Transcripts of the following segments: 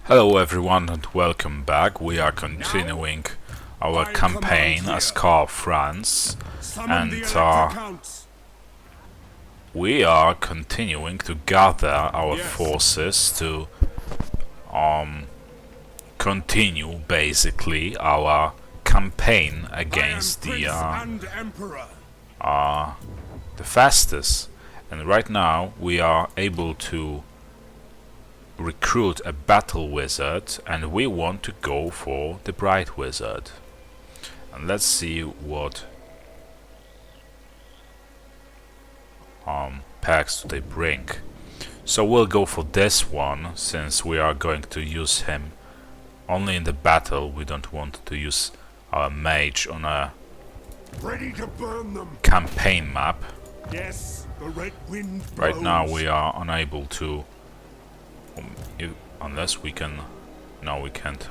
Hello everyone and welcome back. We are continuing our campaign as Karl Franz, and we are continuing to gather our forces to continue basically our campaign against the Festus. And right now we are able to recruit a battle wizard, and we want to go for the bright wizard. And let's see what packs they bring. So we'll go for this one, since we are going to use him only in the battle. We don't want to use our mage on a campaign map. Yes, the red wind right now we are unable to, unless we can. No, we can't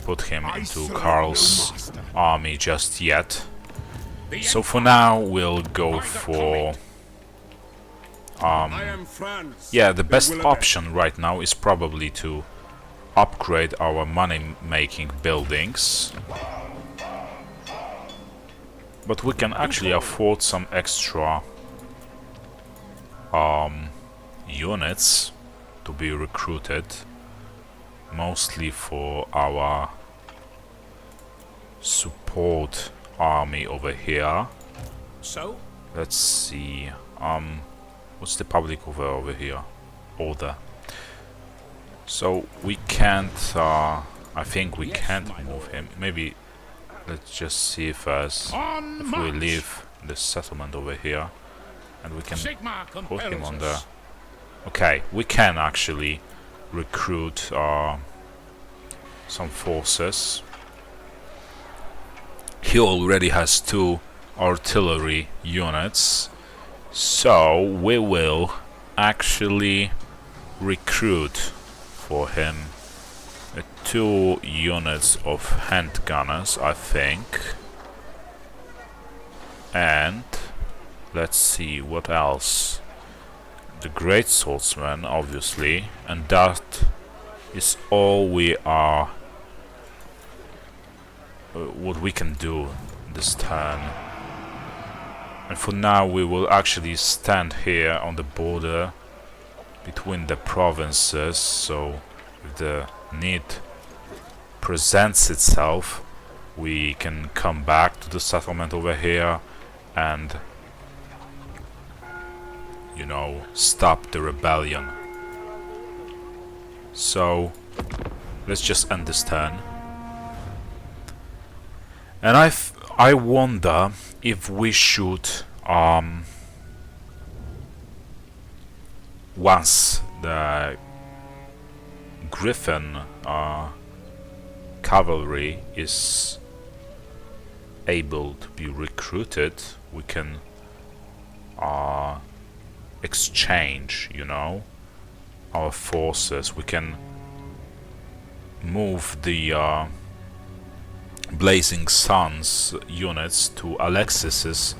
put him into Karl's army just yet. So for now we'll go for yeah, the best option right now is probably to upgrade our money-making buildings, but we can actually afford some extra units to be recruited, mostly for our support army over here. So let's see, what's the public over here? Order. So we can't, I think we can't move him. Maybe let's just see first if we leave the settlement over here and we can put him on the... Okay, we can actually recruit some forces. He already has 2 artillery units, so we will actually recruit for him 2 units of handgunners, I think. And let's see what else. The great swordsman, obviously, and that is all we are what we can do this turn. And for now we will actually stand here on the border between the provinces, so if the need presents itself we can come back to the settlement over here and, you know, stop the rebellion. So let's just end this turn. And I wonder if we should once the Griffin cavalry is able to be recruited, we can exchange, you know, our forces. We can move the Blazing Suns units to Alexis's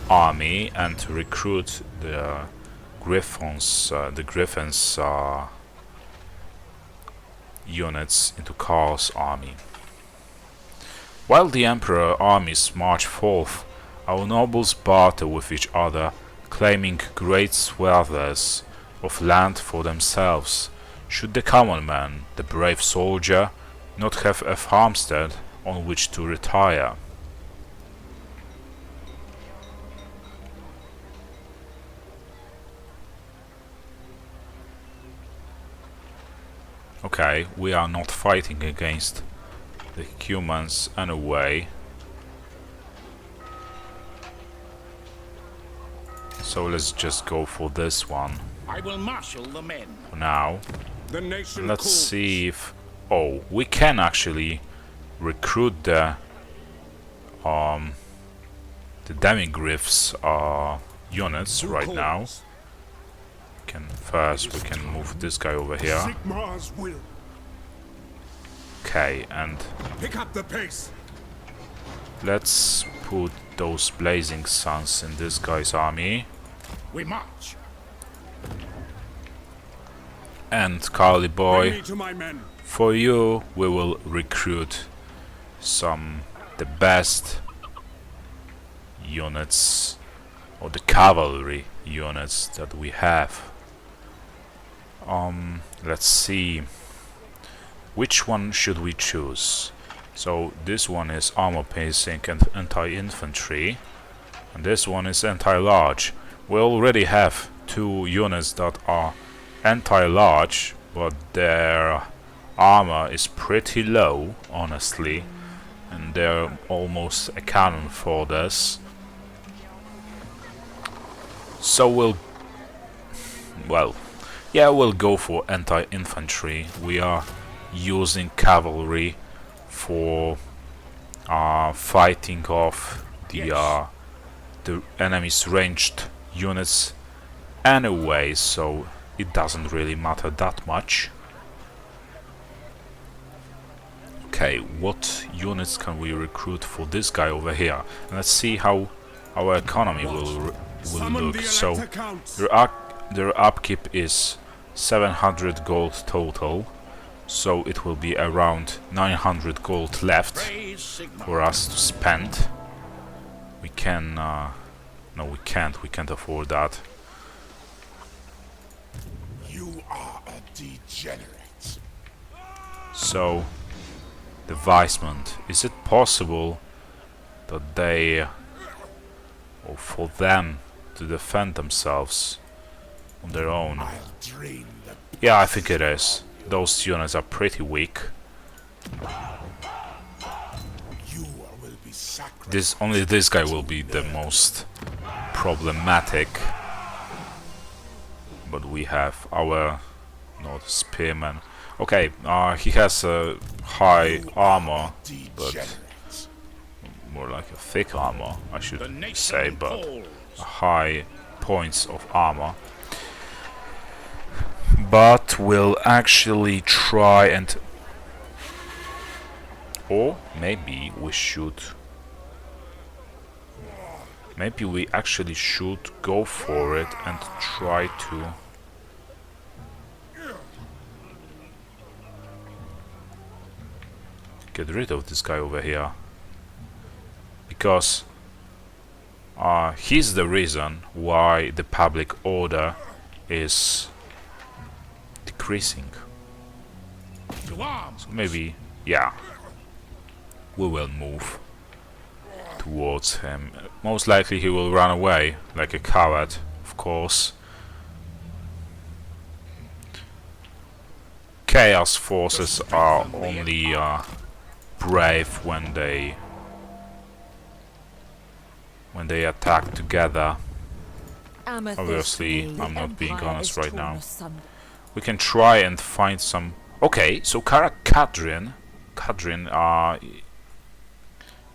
army and recruit the Griffins units into Karl's army. While the Emperor armies march forth, our nobles barter with each other, claiming great swathes of land for themselves. Should the common man, the brave soldier, not have a farmstead on which to retire? Okay, we are not fighting against the humans anyway, so let's just go for this one. I will marshal the men for now. The nation let's calls. See if... oh, we can actually recruit the demigriffs units right now. We can move this guy over here. Okay, and pick up the pace. Let's put those Blazing Suns in this guy's army. We march. And Carly Bring boy, me to my men. for you we will recruit the best units, or the cavalry units that we have. Let's see, which one should we choose? So this one is armor piercing and anti-infantry, and this one is anti-large. We already have 2 units that are anti-large, but their armor is pretty low, honestly, and they're almost a cannon for this. So we'll go for anti-infantry. We are using cavalry for fighting off the enemy's ranged units anyway, so it doesn't really matter that much. Okay, what units can we recruit for this guy over here? And let's see how our economy will look. So their upkeep is 700 gold total, so it will be around 900 gold left for us to spend. We can no, we can't afford that. You are a degenerate. So the Weissment, is it possible that they, or for them to defend themselves on their own? I'll drain the Yeah, I think it is. Those units are pretty weak. You will be sacrificed. Only this guy will be the most problematic. But we have our spearman. Okay, he has a high armor, but Degenerate. more like a thick armor, I should The nation say, but falls. high points of armor. But we'll actually try and, or maybe we should, maybe we actually should go for it and try to get rid of this guy over here, because he's the reason why the public order is decreasing. To arms. So maybe, yeah, we will move towards him. Most likely he will run away like a coward, of course. Chaos forces are only brave when they attack together. Obviously, I'm not being honest right now. We can try and find some. Okay, so Kadrin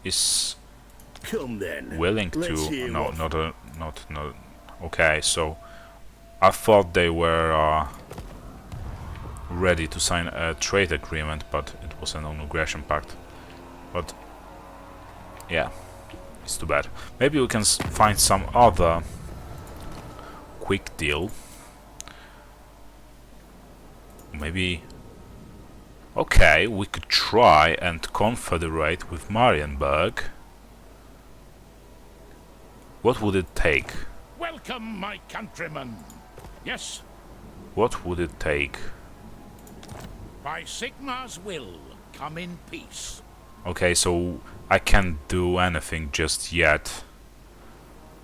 is Come then. willing Let's to. hear No, what- not. Okay, so I thought they were ready to sign a trade agreement, but it was a non-aggression pact. But yeah, it's too bad. Maybe we can find some other quick deal. Maybe. Okay, we could try and confederate with Marienburg. What would it take? Welcome, my countrymen. Yes, What would it take? by Sigmar's will, come in peace. Okay, so I can't do anything just yet.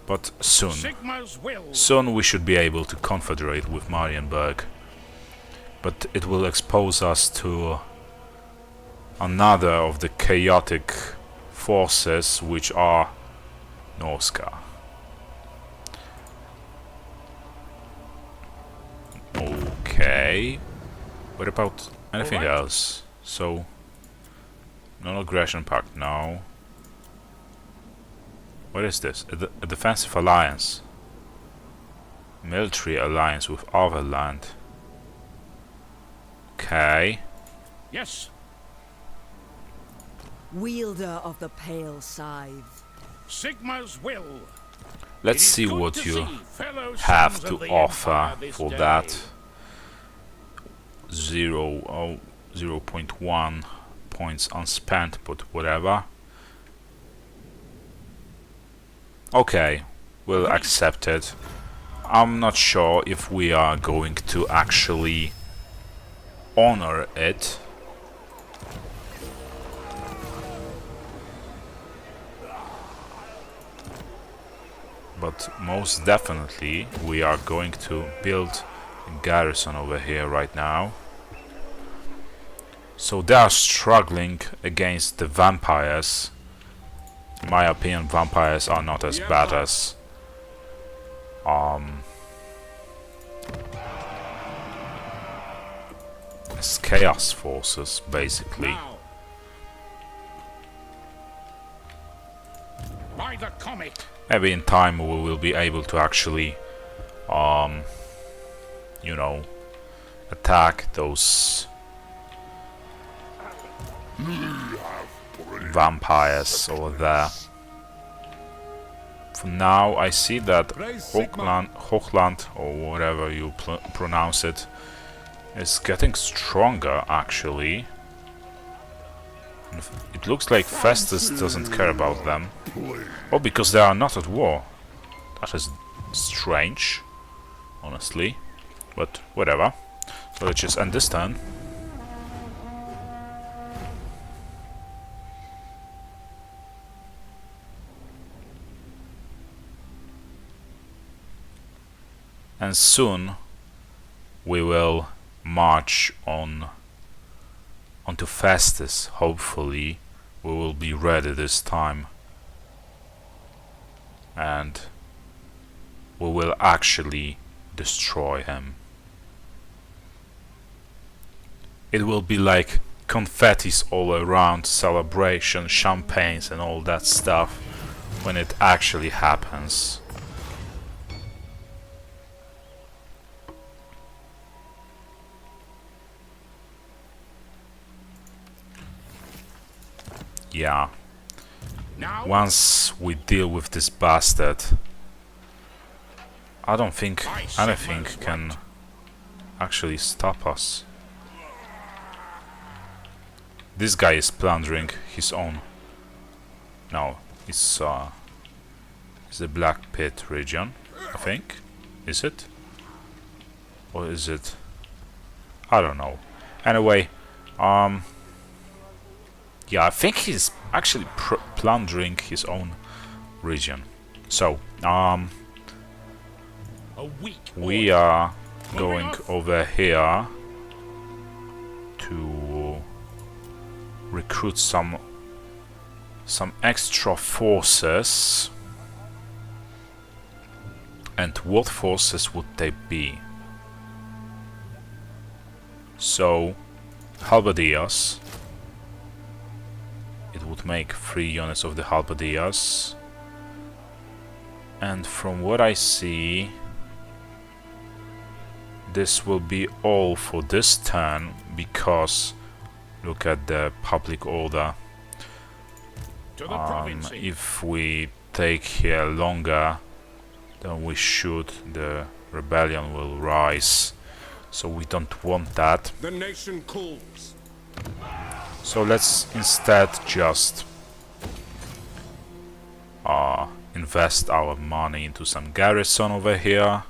But soon. Sigmar's will. Soon we should be able to confederate with Marienburg. But it will expose us to another of the chaotic forces which are Norska. Okay. What about anything Alright. else? So, non-aggression pact now. What is this? A defensive alliance. Military alliance with Overland. Okay. Yes, Wielder of the pale scythe. Sigmar's will. Let's It is see good what to you see fellow have sons to of the offer Empire this for day. that. 0.1 points unspent, but whatever. Okay, we'll accept it. I'm not sure if we are going to actually honor it. But most definitely we are going to build a garrison over here right now. So they are struggling against the vampires. In my opinion, vampires are not as bad as chaos forces, basically. Now. By the comet. Maybe in time we will be able to actually, you know, attack those vampires over there. For now, I see that Hochland, or whatever you pronounce it, is getting stronger, actually. It looks like Festus doesn't care about them. Oh, because they are not at war. That is strange, honestly. But whatever. So let's just end this turn. And soon we will march onto Festus. Hopefully we will be ready this time, and we will actually destroy him. It will be like confettis all around, celebration, champagnes and all that stuff when it actually happens. Yeah. Now. Once we deal with this bastard, I don't think anything can actually stop us. This guy is plundering his own. No, it's the Black Pit region, I think. Is it? Or is it? I don't know. Anyway, yeah, I think he's actually plundering his own region. So, we are going over here to recruit some extra forces. And what forces would they be? So, halberdiers. It would make 3 units of the halberdiers. And from what I see, this will be all for this turn, because look at the public order. If we take here longer than we should, the rebellion will rise. So we don't want that. The nation calls. So let's instead just invest our money into some garrison over here.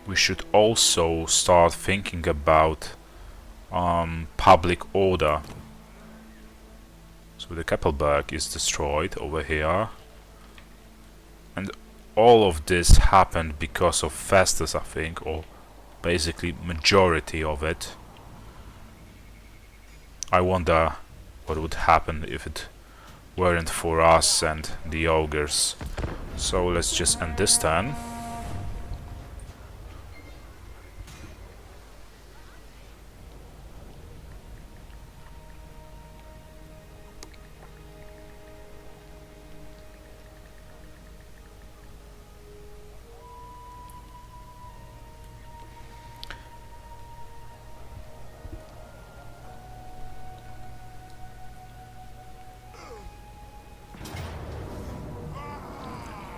We should also start thinking about public order. So the Keppelberg is destroyed over here. And all of this happened because of Festus, I think, or basically majority of it. I wonder what would happen if it weren't for us and the ogres. So let's just end this turn.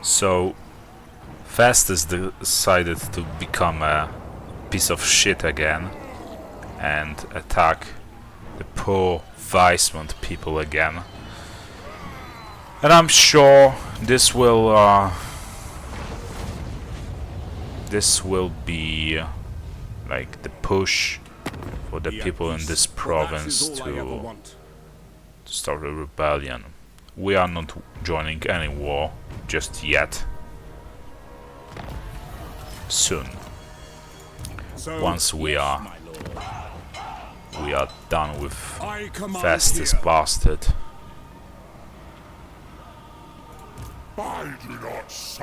So Festus decided to become a piece of shit again and attack the poor Weismund people again. And I'm sure this will be like the push for the people in this province to start a rebellion. We are not joining any war just yet. Soon. Once we are done with Festus bastard.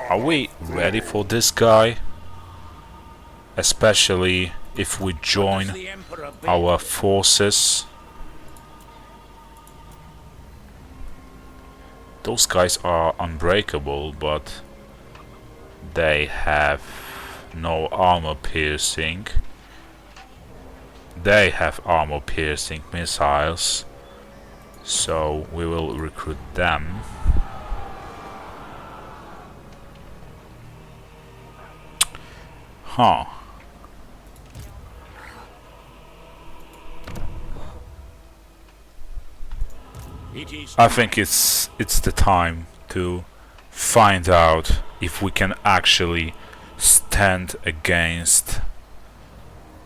Are we ready for this guy? Especially if we join our forces. Those guys are unbreakable, but they have no armor piercing. They have armor piercing missiles, so we will recruit them. Huh. I think it's the time to find out if we can actually stand against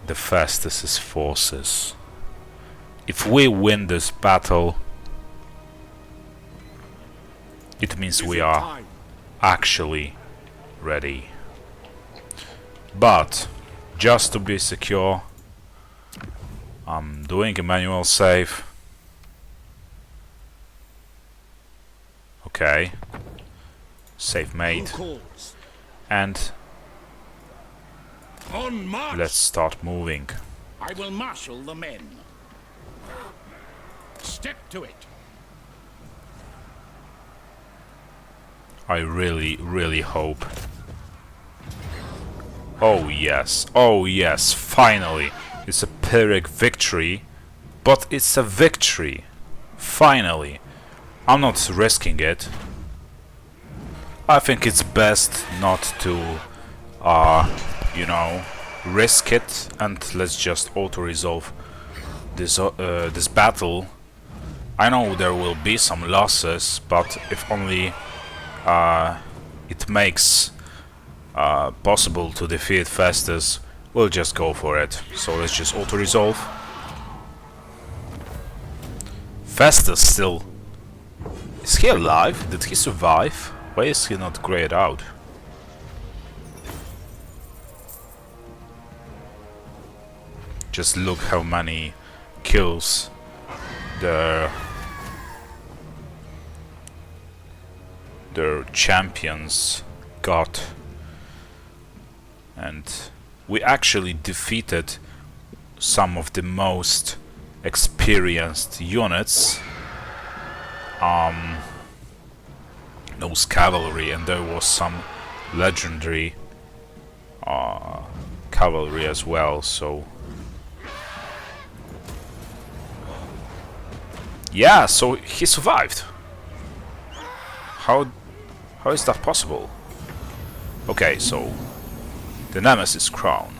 the Festus's forces. If we win this battle, it means we are actually ready. But just to be secure, I'm doing a manual save. Okay. Save made. And let's start moving. I will marshal the men. Step to it. I really hope. Oh yes, finally. It's a Pyrrhic victory, but it's a victory. Finally. I'm not risking it. I think it's best not to, you know, risk it, and let's just auto-resolve this this battle. I know there will be some losses, but if only it makes possible to defeat Festus, we'll just go for it. So let's just auto-resolve. Festus still... Is he alive? Did he survive? Why is he not grayed out? Just look how many kills their champions got. And we actually defeated some of the most experienced units. Those cavalry, and there was some legendary cavalry as well, so yeah, so he survived. How is that possible? Okay, so the Nemesis Crown.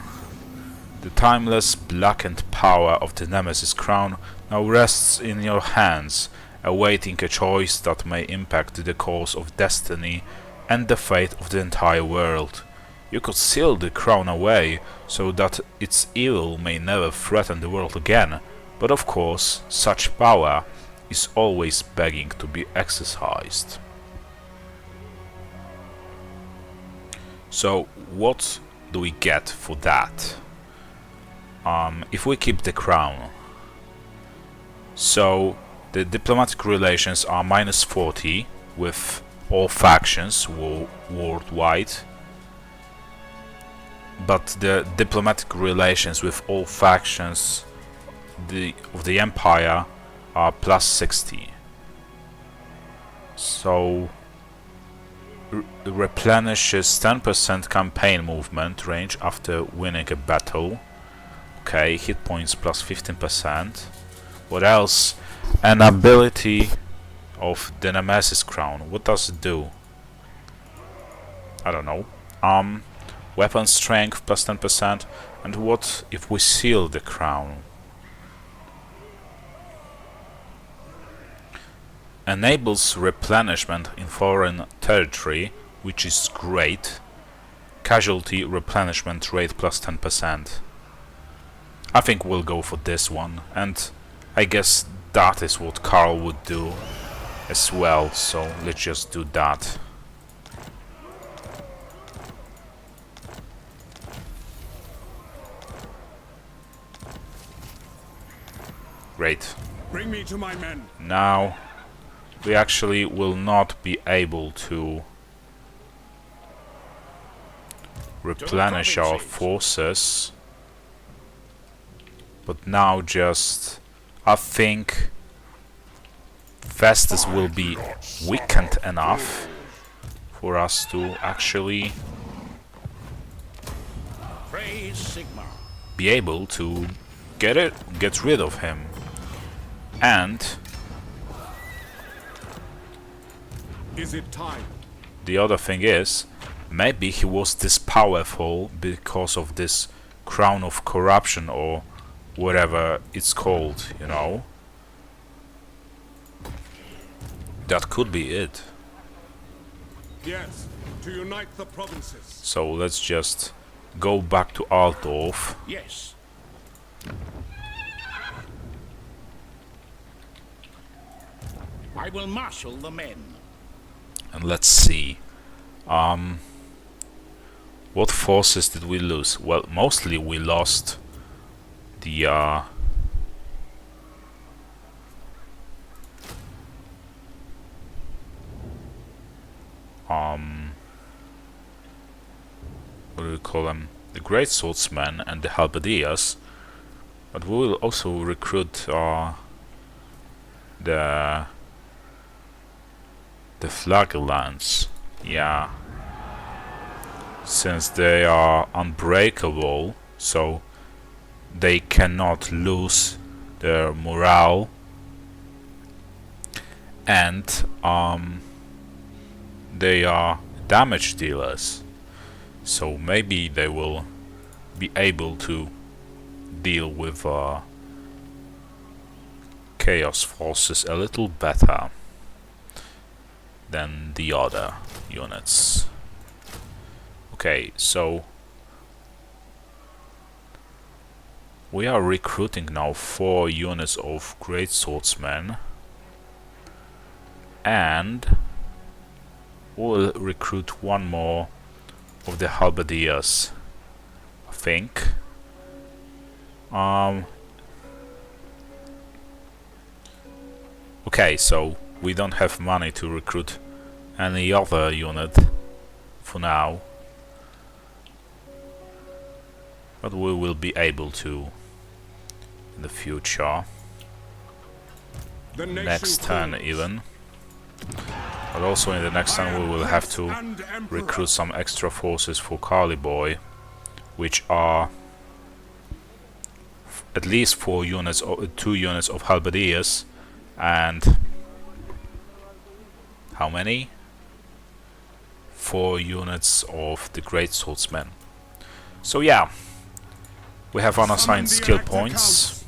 The timeless blackened power of the Nemesis Crown now rests in your hands, awaiting a choice that may impact the course of destiny and the fate of the entire world. You could seal the crown away so that its evil may never threaten the world again, but of course such power is always begging to be exercised. So what do we get for that? If we keep the crown, so the diplomatic relations are -40 with all factions worldwide, but the diplomatic relations with all factions of the empire are +60. So replenishes 10% campaign movement range after winning a battle. Okay, hit points +15%. What else? An ability of the Nemesis Crown. What does it do? I don't know. Weapon strength +10%, And what if we seal the crown? Enables replenishment in foreign territory, which is great. Casualty replenishment rate plus 10%. I think we'll go for this one, and I guess that is what Karl would do as well, so let's just do that. Great. Bring me to my men. Now we actually will not be able to replenish our forces, but now just I think Festus will be weakened enough for us to actually Praise Sigma. be able to get rid of him. And Is it time? the other thing is, maybe he was this powerful because of this crown of corruption or whatever it's called, you know. That could be it. Yes, to unite the provinces. So let's just go back to Altdorf. Yes. I will marshal the men. And let's see. What forces did we lose? Well, mostly we lost the what do we call them? The great swordsmen and the halberdiers. But we will also recruit the flagellants. Yeah. Since they are unbreakable, so they cannot lose their morale, and they are damage dealers, so maybe they will be able to deal with chaos forces a little better than the other units. Okay, so we are recruiting now 4 units of great swordsmen, and we'll recruit 1 more of the halberdiers, I think. Okay, so we don't have money to recruit any other unit for now, but we will be able to in the future, next turn even. But also in the next turn we will have to recruit some extra forces for Carly Boy, which are at least 4 units or 2 units of halberdiers, and how many? 4 units of the great swordsmen. So yeah, we have unassigned skill points.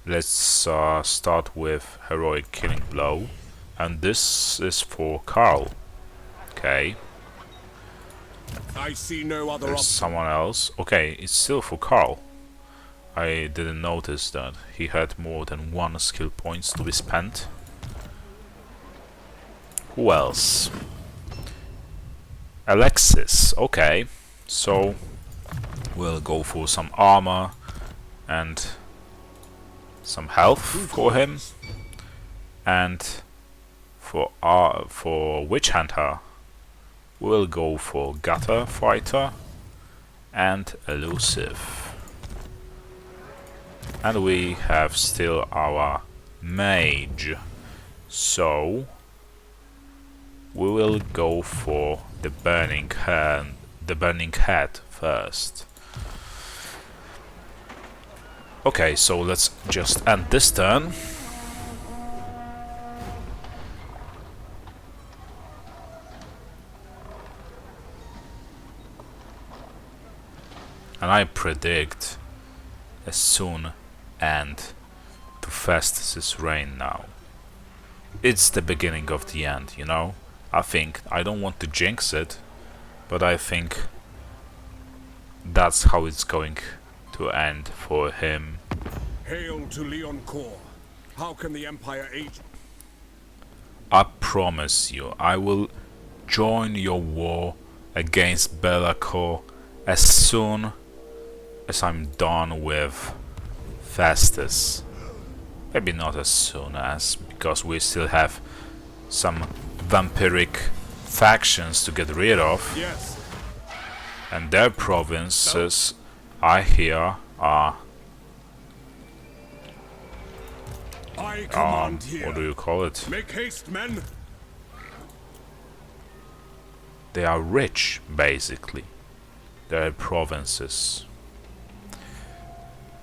Let's start with heroic killing blow, and this is for Karl. Okay. I see no other There's option. someone else. Okay, it's still for Karl. I didn't notice that he had more than 1 skill points to be spent. Who else? Alexis. Okay, so we'll go for some armor and some health for him, and for Witch Hunter we'll go for Gutter Fighter and Elusive. And we have still our Mage, so we will go for the Burning Head first. Okay, so let's just end this turn. And I predict a soon end to Festus's reign now. It's the beginning of the end, you know? I don't want to jinx it, but I think that's how it's going to end for him. Hail to Leon Kor. How can the Empire aid? I promise you, I will join your war against Belacor as soon as I'm done with Festus. Maybe not as soon as, because we still have some vampiric factions to get rid of. Yes. And their provinces, I hear, are I command here. what do you call it? Make haste, men. They are rich, basically. Their provinces.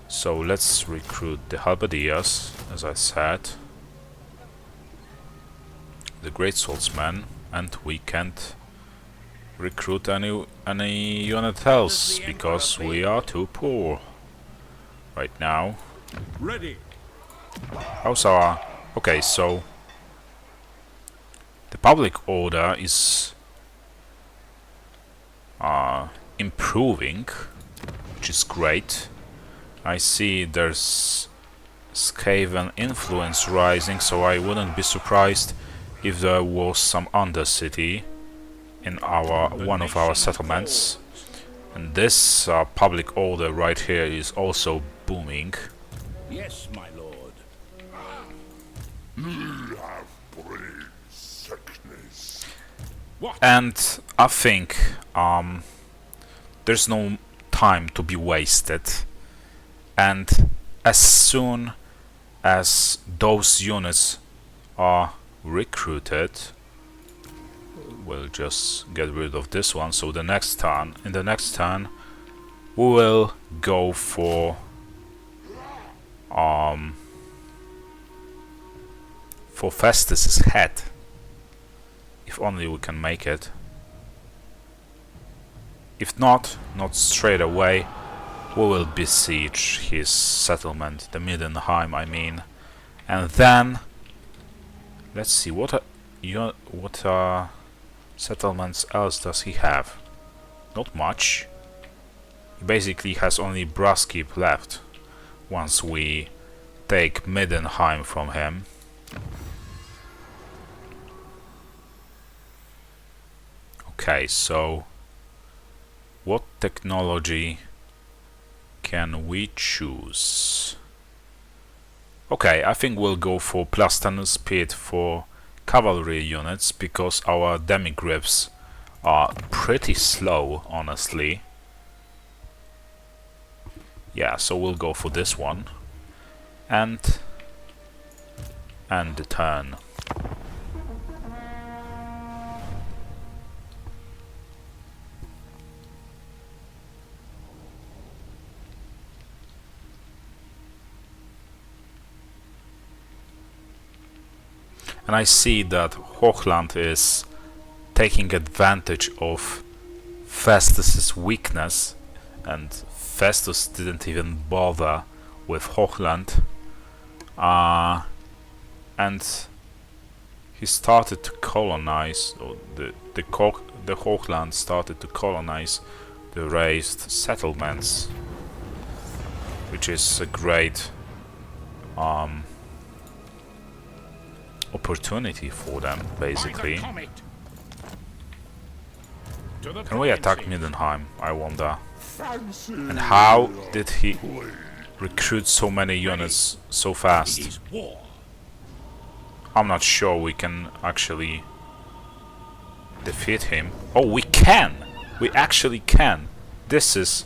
So let's recruit the Halberdiers, as I said. The Great Swordsmen, and we can't recruit any unit else because we are too poor right now. Ready. How's our... Okay, so the public order is improving, which is great. I see there's Skaven influence rising, so I wouldn't be surprised if there was some undercity in one of our settlements. And this public order right here is also booming. Yes, my lord. And I think there's no time to be wasted, and as soon as those units are recruited, we'll just get rid of this one. So in the next turn we will go for Festus's head. If only we can make it. If not straight away, we will besiege his settlement, the Middenheim, I mean. And then let's see what settlements else does he have? Not much. He basically has only Braskeep left once we take Middenheim from him. Okay, so what technology can we choose? Okay, I think we'll go for +10 speed for cavalry units because our demigriffs are pretty slow, honestly. Yeah, so we'll go for this one and the turn. And I see that Hochland is taking advantage of Festus's weakness, and Festus didn't even bother with Hochland, and he started to colonize, or the Hochland started to colonize the raised settlements, which is a great opportunity for them, basically. Can we attack Middenheim, I wonder? And how did he recruit so many units so fast? I'm not sure we can actually defeat him. Oh, we can! We actually can! This is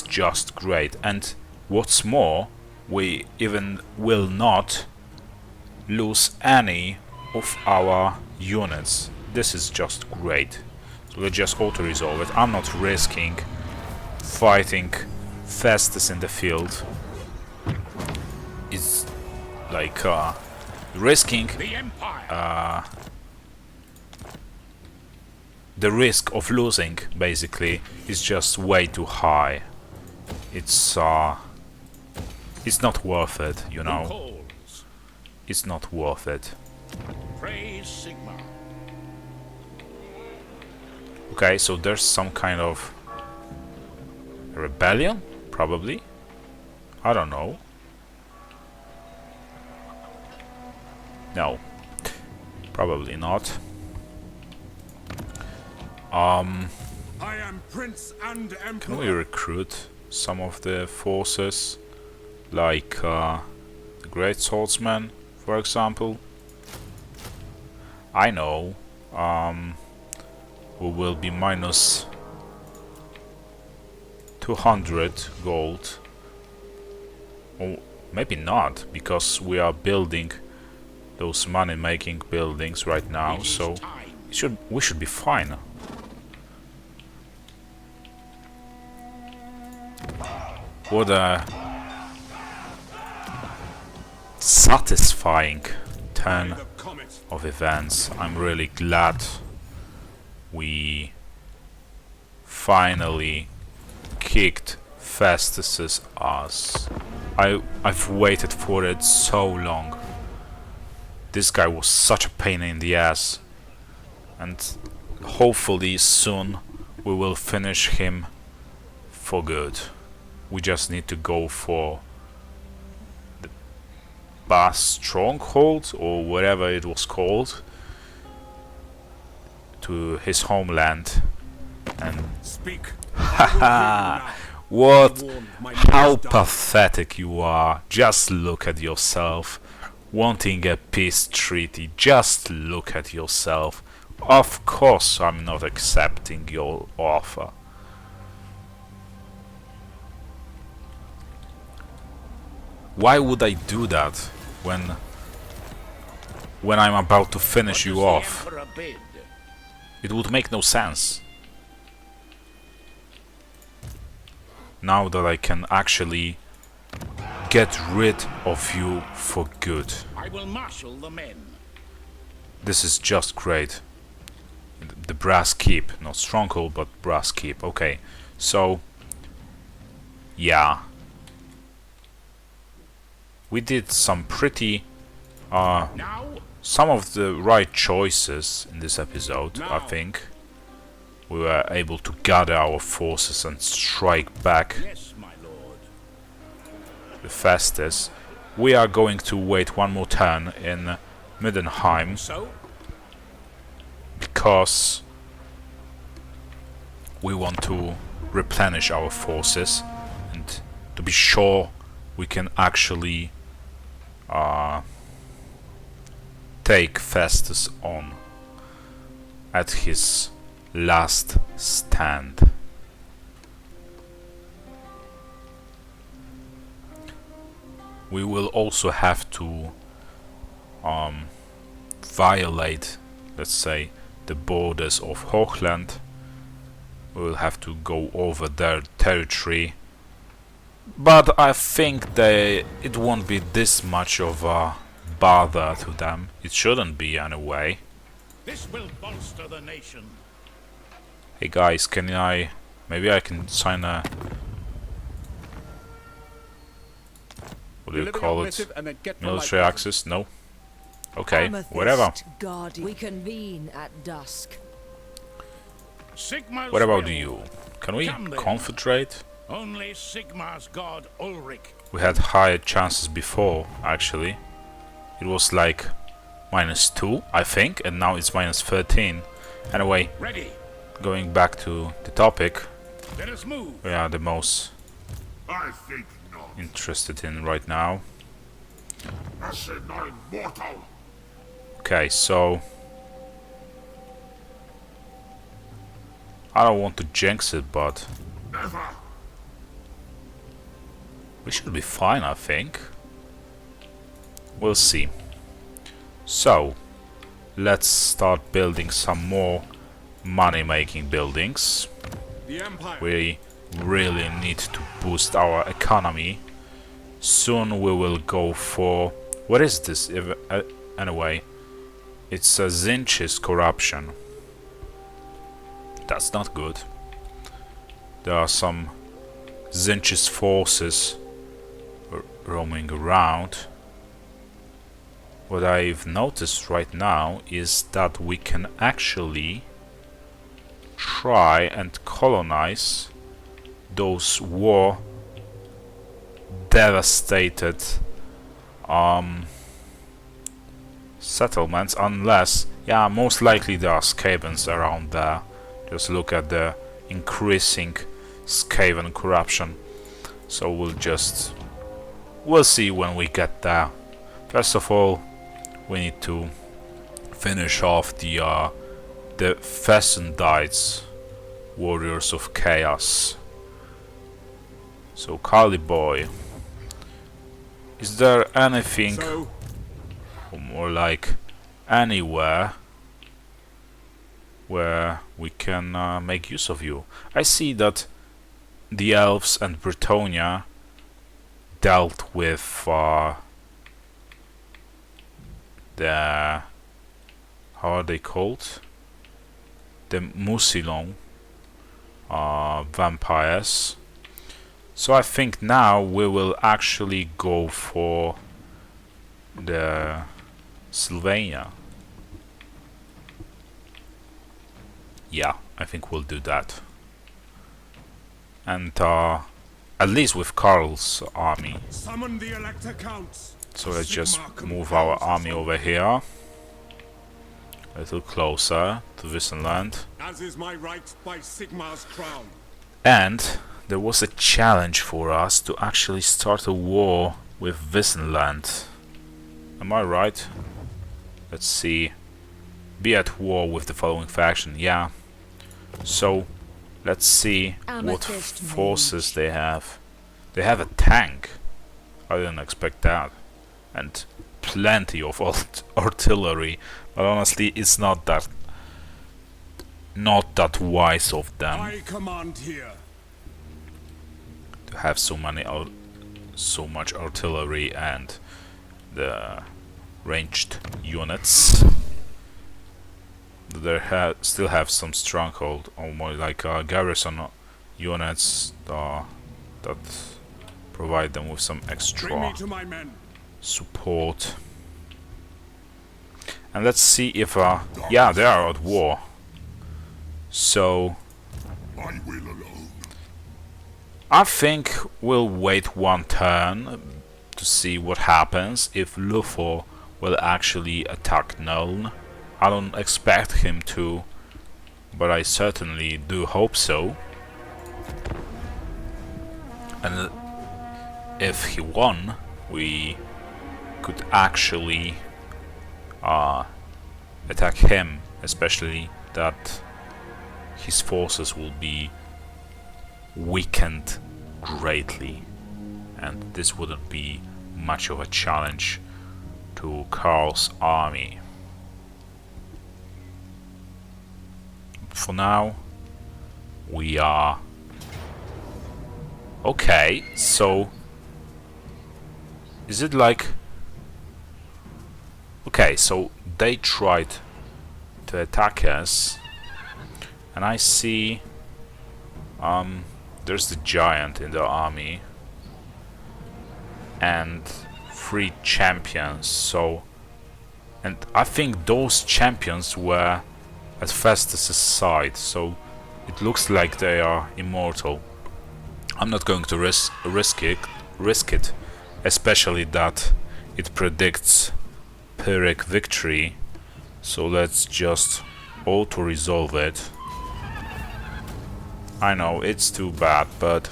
just great. And what's more, we even will not lose any of our units. This is just great. So let's just auto-resolve it. I'm not risking fighting Festus in the field. It's like the risk of losing basically is just way too high. It's not worth it, you know. Calls. It's not worth it. Praise Sigma. Okay, so there's some kind of rebellion, probably. I don't know. No, probably not. I am Prince and Emperor. Can we recruit some of the forces, like the Great Swordsman, for example? I know. We will be minus 200 gold. Or maybe not, because we are building those money-making buildings right now, so we should be fine. What a satisfying turn of events. I'm really glad we finally kicked Festus's ass. I've waited for it so long. This guy was such a pain in the ass, and hopefully soon we will finish him for good. We just need to go for the Bass Stronghold, or whatever it was called, to his homeland. And Speak. haha, what? How pathetic you are. Just look at yourself. Wanting a peace treaty, just look at yourself. Of course I'm not accepting your offer. Why would I do that when I'm about to finish you off? It would make no sense. Now that I can actually get rid of you for good. I will marshal the men. This is just great. The Brass Keep, not Stronghold, but Brass Keep. Okay, so yeah, we did some pretty Now, some of the right choices in this episode. I think we were able to gather our forces and strike back yes, my lord. the fastest. We are going to wait one more turn in Middenheim, So, because we want to replenish our forces and to be sure we can actually take Festus on at his last stand. We will also have to violate, let's say, the borders of Hochland. We will have to go over their territory, but I think it won't be this much of a bother to them. It shouldn't be anyway. this will bolster the nation. Hey guys, maybe I can sign a, what do you call it? Military access? No? Okay, whatever. Guardian. We convene at dusk. Sigma's What about will. you? Can we Come then. confederate? Only Sigma's god Ulrich. We had higher chances before, actually. It was like -2, I think, and now it's -13. Anyway, Ready. going back to the topic Let us move. we are the most I think not. interested in right now. Asinine mortal. Okay, so I don't want to jinx it, but Never. we should be fine, I think. We'll see. So, let's start building some more money-making buildings. The Empire. We really need to boost our economy. Soon we will go for... What is this? Anyway, it's a Zinch's corruption. That's not good. There are some Zinch's forces roaming around. What I've noticed right now is that we can actually try and colonize those war devastated settlements, unless, yeah, most likely there are Skavens around there. Just look at the increasing Skaven corruption. So we'll see when we get there. First of all, we need to finish off the Fessendites, Warriors of Chaos. So, Kali boy, is there anything, or more like anywhere, where we can make use of you? I see that the elves and Bretonnia dealt with the, how are they called? The Musilon vampires. So I think now we will actually go for the Sylvania. Yeah, I think we'll do that. And at least with Karl's army. Summon the Elector Counts. So let's just move our army over here. A little closer to Wissenland. As is my right by Sigmar's crown. And there was a challenge for us to actually start a war with Wissenland. Am I right? Let's see. Be at war with the following faction. Yeah. So let's see what forces they have. They have a tank. I didn't expect that. And plenty of artillery. But honestly, it's not that wise of them. I command here. To have so much artillery and the ranged units. They still have some stronghold, or more like garrison units that provide them with some extra support. And let's see if yeah, they are at war. So I think we'll wait one turn to see what happens if Luthor will actually attack Nuln. I don't expect him to, but I certainly do hope so. And if he won, we could actually attack him, especially that his forces will be weakened greatly, and this wouldn't be much of a challenge to Karl's army. For now, we are okay. So is it like, okay, so they tried to attack us, and I see there's the giant in the army and 3 champions. So, and I think those champions were at Festus's side, so it looks like they are immortal. I'm not going to risk it, especially that it predicts Pyrrhic victory. So let's just auto-resolve it. I know it's too bad, but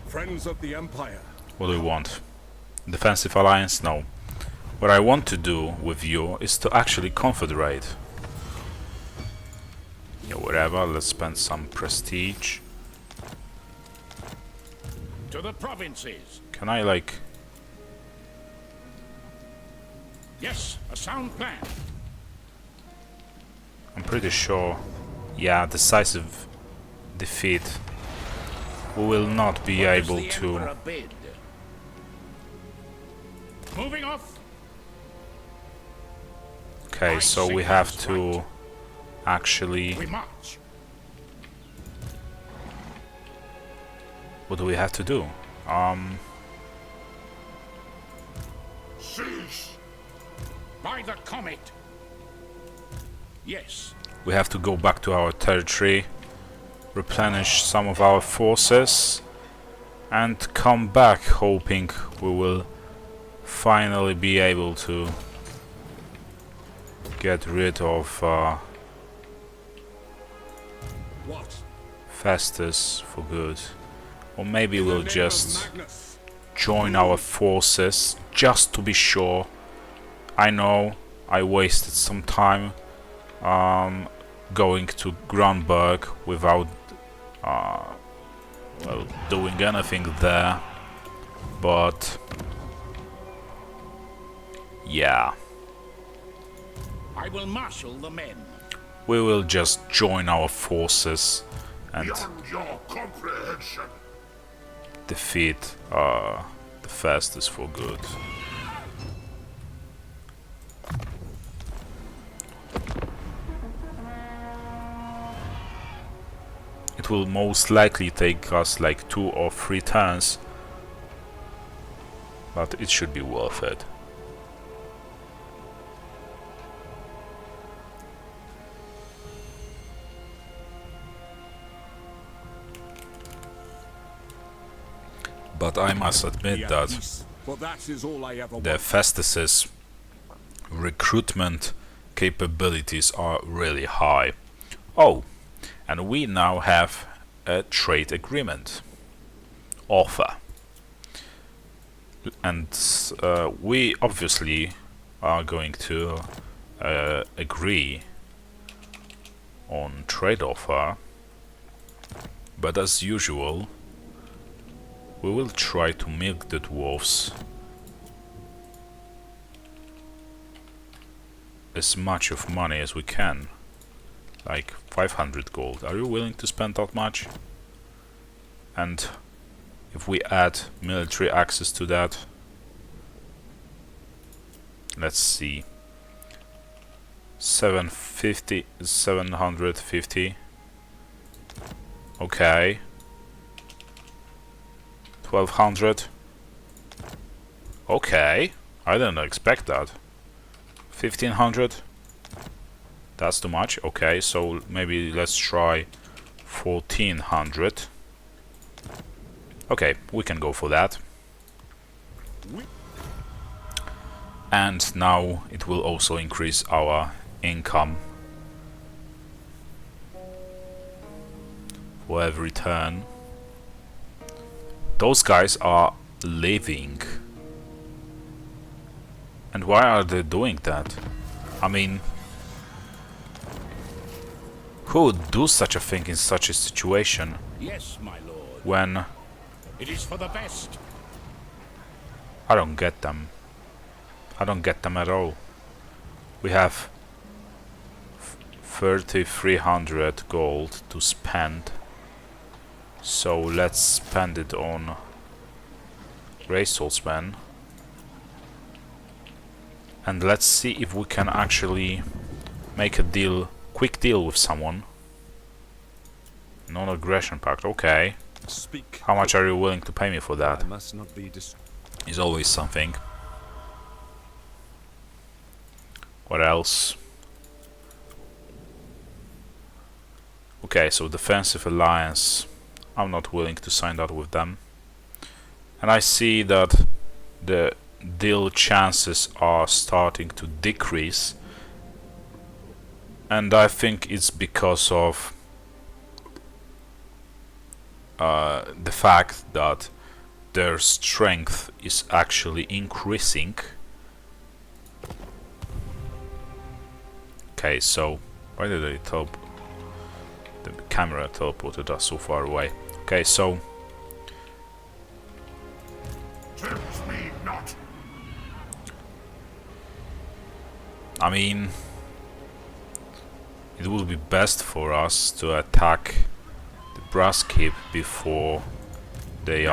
Friends of the Empire. what do you want? Defensive alliance? No. What I want to do with you is to actually confederate. Yeah, whatever, let's spend some prestige. To the provinces. Can I, like... Yes, a sound plan. I'm pretty sure... Yeah, decisive defeat. We will not be able to... Moving off. Okay, so we have to actually... We march. What do we have to do? Cease. By the comet. Yes. We have to go back to our territory, replenish some of our forces, and come back, hoping we will finally be able to get rid of What? Festus for good. Or maybe we'll In the name of just Magnus. join our forces, just to be sure. I know I wasted some time going to Grunberg without well, doing anything there, but yeah, I will marshal the men. we will just join our forces and Beyond your comprehension. defeat the Festus for good. It will most likely take us like 2 or 3 turns, but it should be worth it. But I must admit Be at that peace, for that is all I ever the want. Festus's recruitment capabilities are really high. Oh, and we now have a trade agreement offer, and we obviously are going to agree on trade offer, but as usual we will try to milk the dwarves as much of money as we can. Like 500 gold. Are you willing to spend that much? And if we add military access to that, let's see, 750. Okay. 1200. Okay, I didn't expect that. 1500. That's too much. Okay, so maybe let's try 1400. Okay, we can go for that. And now it will also increase our income for every turn. Those guys are living. And why are they doing that? I mean, who would do such a thing in such a situation Yes, my lord. when... It is for the best. I don't get them. I don't get them at all. We have 3,300 gold to spend. So let's spend it on Grey Swordsman. And let's see if we can actually make a deal, quick deal with someone. Non-aggression pact, okay. Speak. How much are you willing to pay me for that? I must not be Is always something. What else? Okay, so defensive alliance. I'm not willing to sign that with them. And I see that the deal chances are starting to decrease. And I think it's because of the fact that their strength is actually increasing. Okay, so why did they teleport? The camera teleported us so far away. Okay, so Tempt me not. I mean, it would be best for us to attack the brass keep before they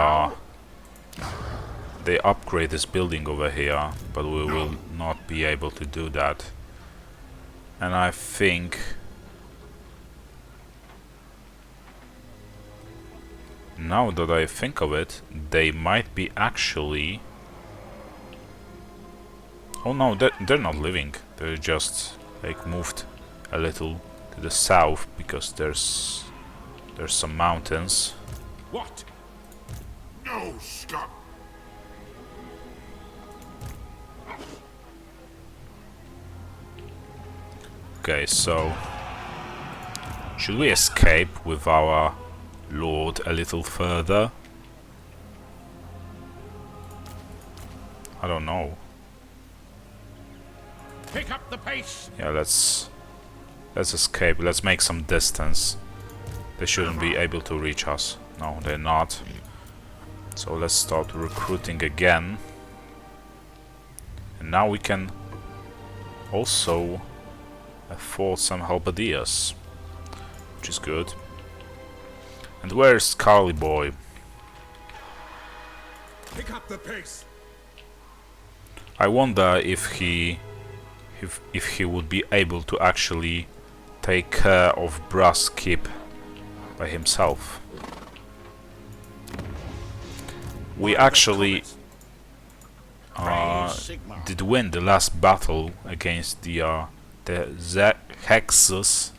upgrade this building over here, but we will not be able to do that And I think now that I think of it, they might be actually... Oh no, they're not living. They're just like moved a little to the south because there's some mountains. What? No, stop. Okay, so should we escape with our lord a little further? I don't know. Pick up the pace. Yeah, let's escape. Let's make some distance. They shouldn't be able to reach us. No, they're not. So let's start recruiting again. And now we can also afford some halberdiers, which is good. And where's Carly boy? Pick up the pace. I wonder if he would be able to actually take care of Brass Keep by himself. We actually did win the last battle against the Hexes,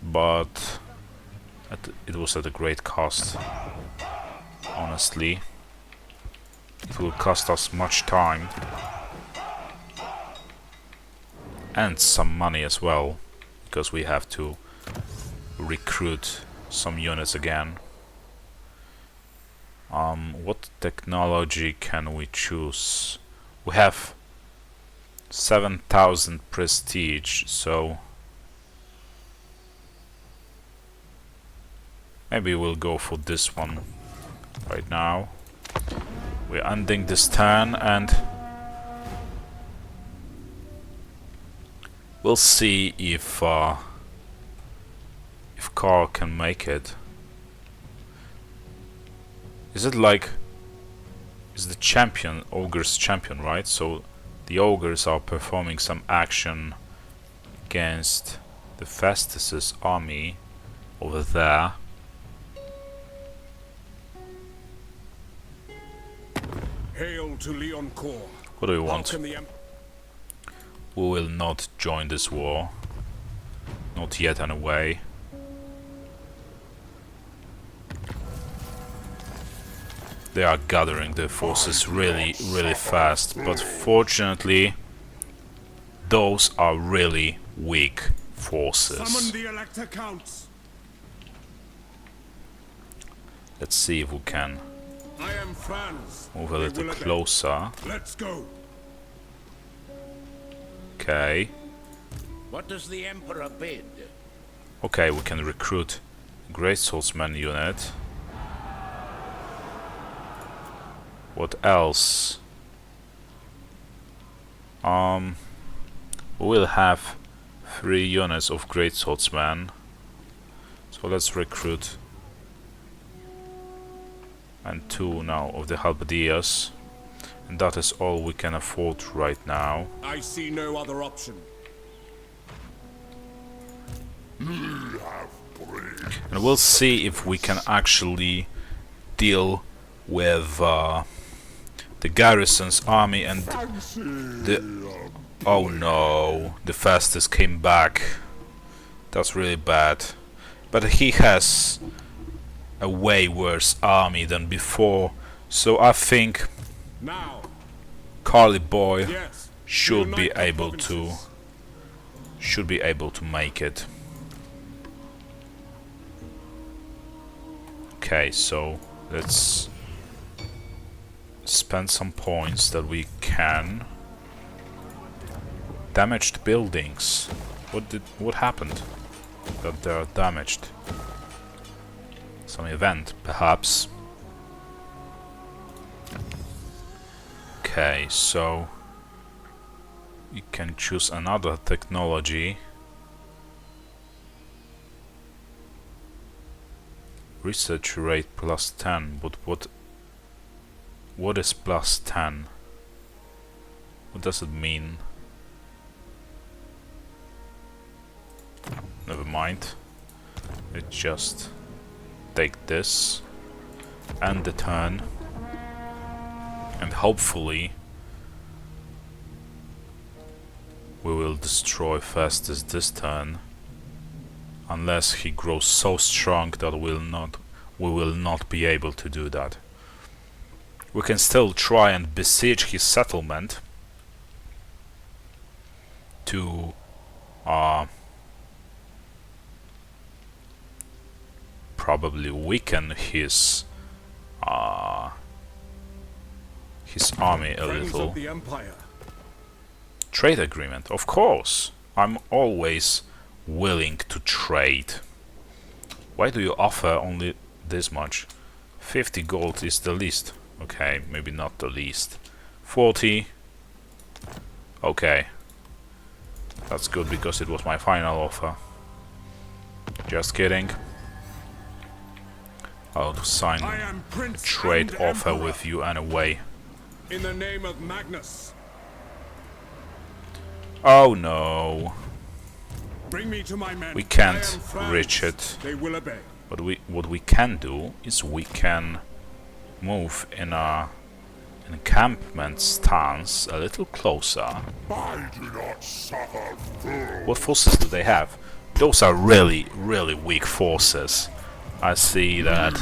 but it was at a great cost. Honestly, it will cost us much time and some money as well, because we have to recruit some units again. What technology can we choose? We have 7,000 prestige, so maybe we'll go for this one right now. We're ending this turn and we'll see if Karl can make it. Is it like... is the champion, Ogre's champion, right? So the Ogres are performing some action against the Festus's army over there. Hail to Leoncoeur. What do we How want? can the We will not join this war. Not yet anyway. They are gathering their forces really fast, but fortunately those are really weak forces. Summon the Elector Counts. Let's see if we can I am Franz. move a They little will obey. closer. Let's go. Okay. What does the Emperor bid? Okay, we can recruit a Great Swordsman unit. What else? We'll have 3 units of Great Swordsman. So let's recruit. And 2 now of the Halberdiers. And that is all we can afford right now. I see no other option. And we'll see if we can actually deal with the garrison's army and the... Oh no, the Festus came back. That's really bad. But he has a way worse army than before, so I think Now, Carly boy yes. should be Unite the able to provinces. make it. Okay, so let's spend some points that we can. Damaged buildings. What happened that they are damaged? Some event, perhaps. Okay, so you can choose another technology. Research rate plus 10, but what is plus 10? What does it mean? never mind. Let's just take this, end the turn, and hopefully we will destroy Festus this turn, unless he grows so strong that we will not be able to do that. We can still try and besiege his settlement to probably weaken his army a Friends little. of the Empire. Trade agreement, of course. I'm always willing to trade. Why do you offer only this much? 50 gold is the least. Okay, maybe not the least. 40. Okay. That's good because it was my final offer. Just kidding. I'll sign I am a Prince trade and offer Emperor. with you anyway. In the name of Magnus, Oh no. bring me to my men. We can't I am Franz. reach it. They will obey. But what we can do is we can move in a encampment stance a little closer. I do not suffer fools. What forces do they have? Those are really, really weak forces. I see that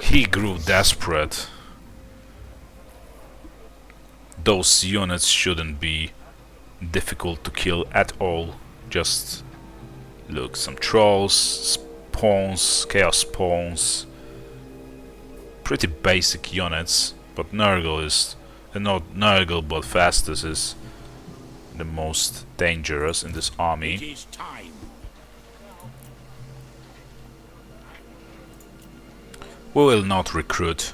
he grew desperate. Those units shouldn't be difficult to kill at all. Just look, some trolls, spawns, chaos spawns. Pretty basic units, but Nurgle is not Nurgle, but Festus is the most dangerous in this It army. is time. We will not recruit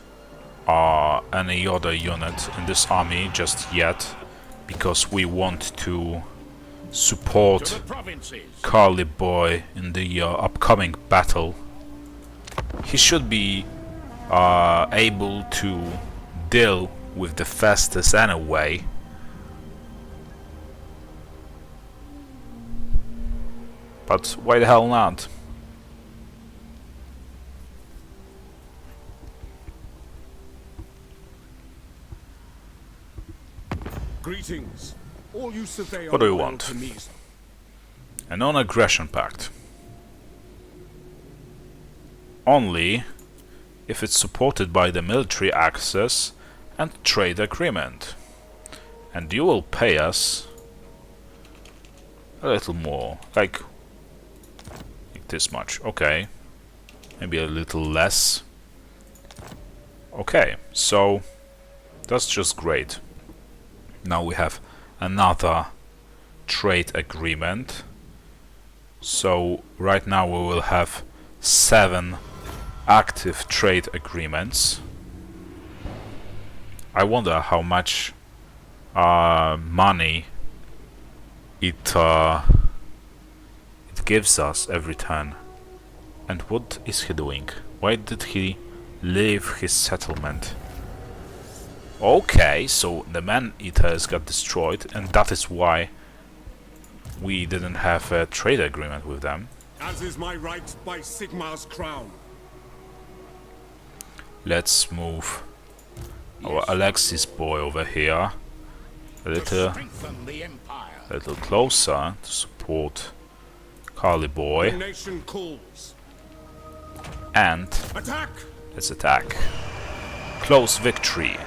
any other unit in this army just yet, because we want to To support the provinces. Carly Boy in the upcoming battle. He should be able to deal with the Festus anyway. But why the hell not? Greetings. All you survey What do are you loyal want? to me. A non-aggression pact. Only if it's supported by the military access and trade agreement. And you will pay us a little more, like this much. Okay, maybe a little less. Okay, so that's just great. Now we have another trade agreement. So right now we will have 7 active trade agreements. I wonder how much money it gives us every turn. And what is he doing? Why did he leave his settlement? Okay, so the man-eaters got destroyed, and that is why we didn't have a trade agreement with them. As is my right by Sigmar's crown. Let's move our Alexis boy over here a To strengthen the empire. little closer to support Carly The boy, nation calls. and Attack! let's attack. Close victory,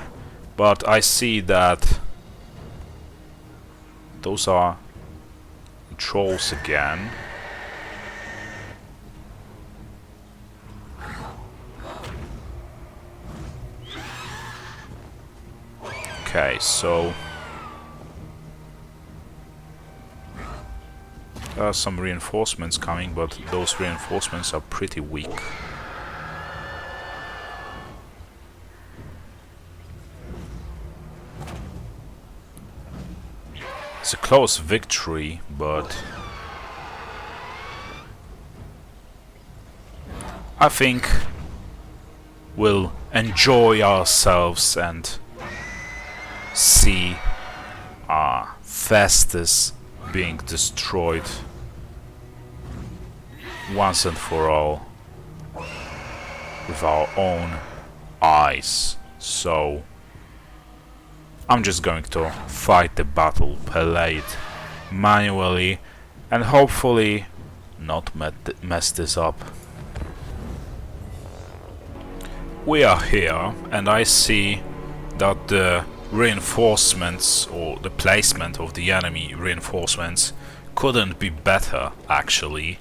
but I see that those are trolls again. Okay, so there are some reinforcements coming, but those reinforcements are pretty weak. It's a close victory, but I think we'll enjoy ourselves and see Festus being destroyed once and for all with our own eyes. So I'm just going to fight the battle, play it manually, and hopefully not mess this up. We are here, and I see that the reinforcements, or the placement of the enemy reinforcements, couldn't be better actually,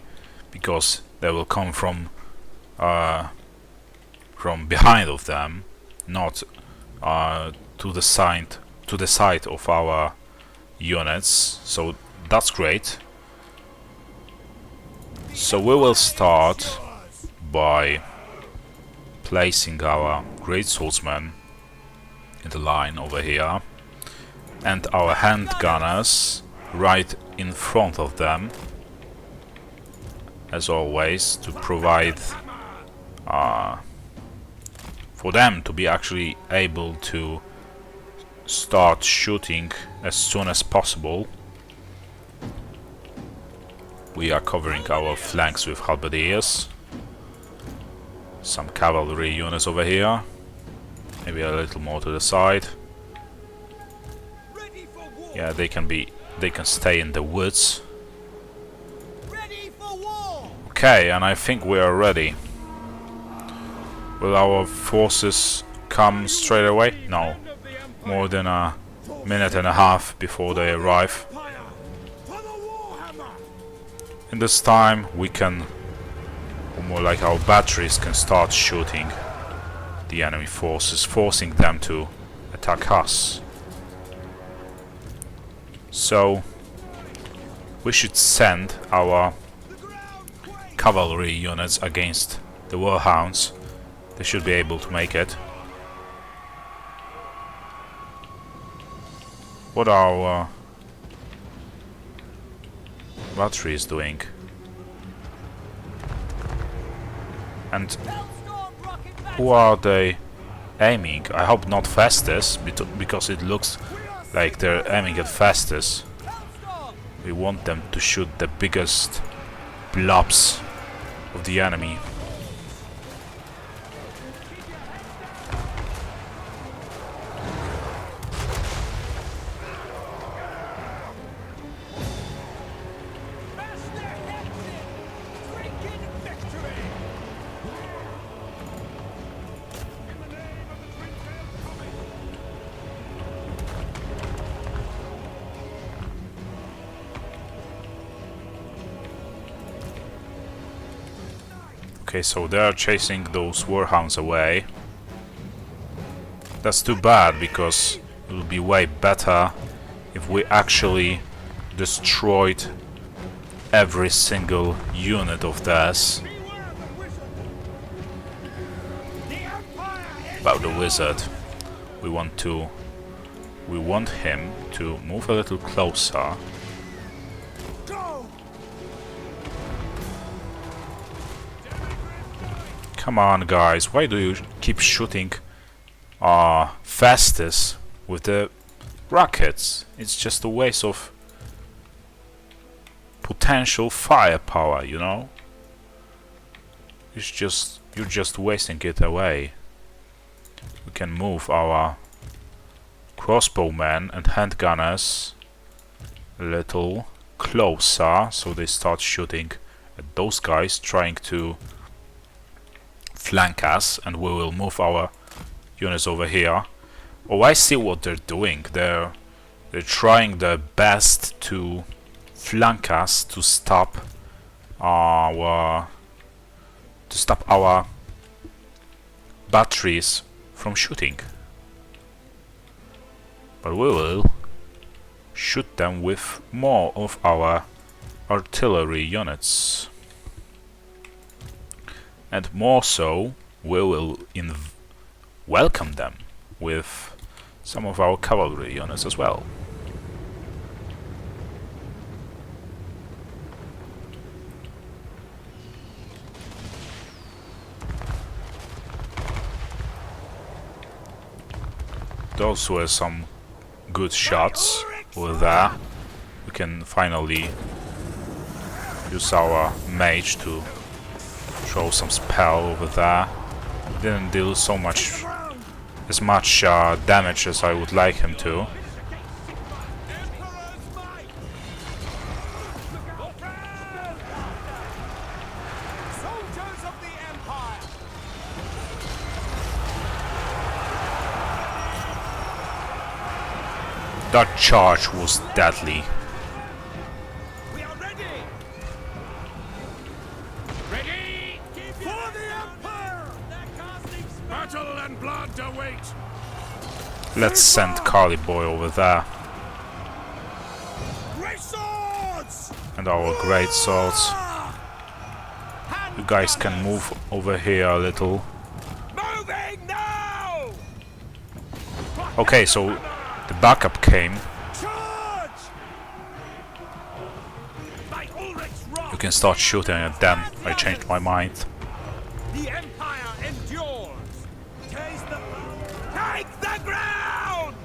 because they will come from behind of them, not to the side of our units. So that's great. So we will start by placing our great swordsmen in the line over here, and our hand gunners right in front of them, as always, to provide for them to be actually able to start shooting as soon as possible. We are covering our flanks with halberdiers. Some cavalry units over here. Maybe a little more to the side. Yeah, they can stay in the woods. Okay, and I think we are ready. Will our forces come straight away? No. More than a minute and a half before they arrive. In this time we can, or more like our batteries can start shooting the enemy forces, forcing them to attack us. So we should send our cavalry units against the warhounds. They should be able to make it. What our battery is doing. And who are they aiming? I hope not fastest, because it looks like they're aiming at fastest. We want them to shoot the biggest blobs of the enemy. Okay, so they are chasing those warhounds away. That's too bad, because it would be way better if we actually destroyed every single unit of theirs. About the wizard, we want him to move a little closer. Come on, guys, why do you keep shooting fastest with the rockets? It's just a waste of potential firepower, you know? You're just wasting it away. We can move our crossbowmen and handgunners a little closer, so they start shooting at those guys trying to flank us, and we will move our units over here. Oh, I see what they're doing. They're trying their best to flank us, to stop our batteries from shooting. But we will shoot them with more of our artillery units. And more so, we will welcome them with some of our cavalry units as well. Those were some good shots over there. We can finally use our mage to throw some spell over there. Didn't deal so much, as much damage as I would like him to. That charge was deadly. We are ready. Ready for the Empire. Battle and blood await. Let's send Carly Boy over there. Great swords. And our great swords. You guys can move over here a little. Moving now. Okay, so the backup came. Charge. By Ulrich's wrath, You can start shooting at them. I changed my mind. the Empire endures. Take the ground.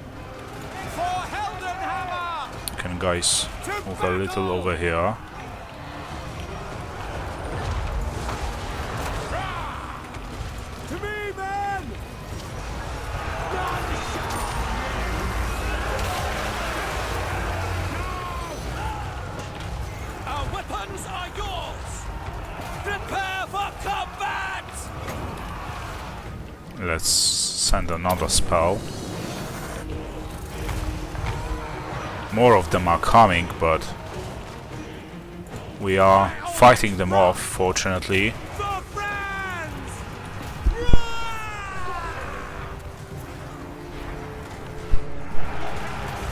For Heldenhammer. You can guys move a little over here. To me, men. Our weapons are yours. Prepare for combat. Let's send another spell. More of them are coming, but we are fighting them off, fortunately. For France.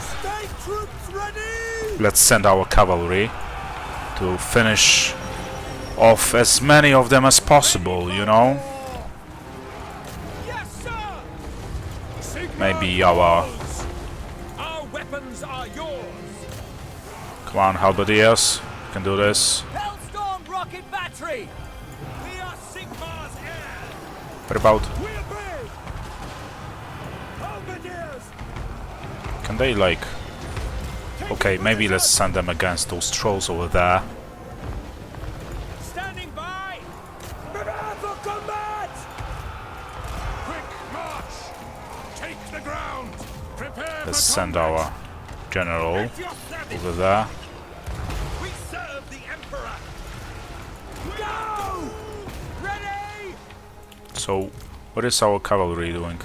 State troops ready. Let's send our cavalry to finish off as many of them as possible, you know? Yes, sir. Maybe our... Our weapons are yours. Come on, halberdiers, you can do this. Hellstorm rocket battery. We are Sigmar's heir. What about... We obey. Halberdiers. Can they, like... Okay, maybe let's send them against those trolls over there. Standing by. Prepare for combat. Quick march. Take the ground. Prepare Let's for send combat. our general At your service. over there. We serve the Emperor. Go. Ready. So, what is our cavalry doing?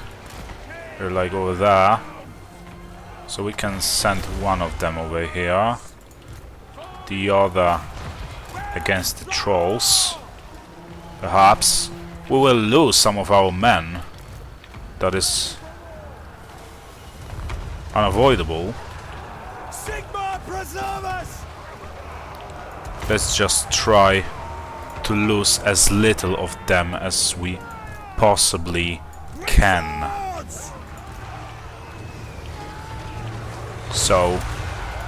They're like over there. So we can send one of them over here. The other against the trolls. Perhaps. We will lose some of our men. That is unavoidable. Sigmar preserve us. Let's just try to lose as little of them as we possibly can. Swords. So,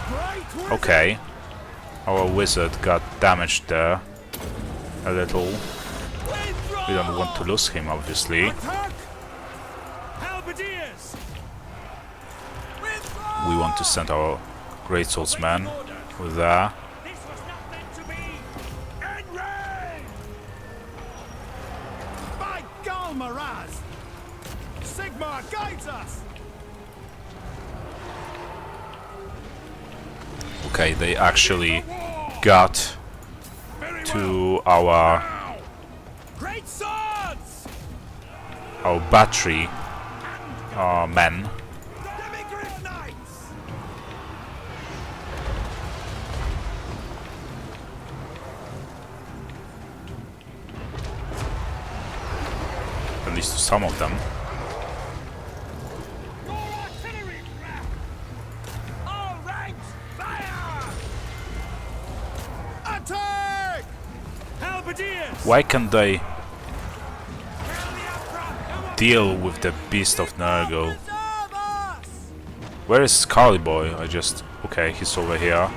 Great wizard. okay. Our wizard got damaged there a little. We don't want to lose him, obviously. Attack. Halberdiers. We want to send our great swordsman over there. This was not meant to be. Enrage! By Galmaraz! Sigmar guides us! Okay, they actually got to our Great swords! battery men. Demigryph knights! At least to some of them. More artillery! All ranks, fire! Attack! Halberdiers! Why can't they deal with the beast of Nurgle? Where is Carly Boy? Okay, he's over here.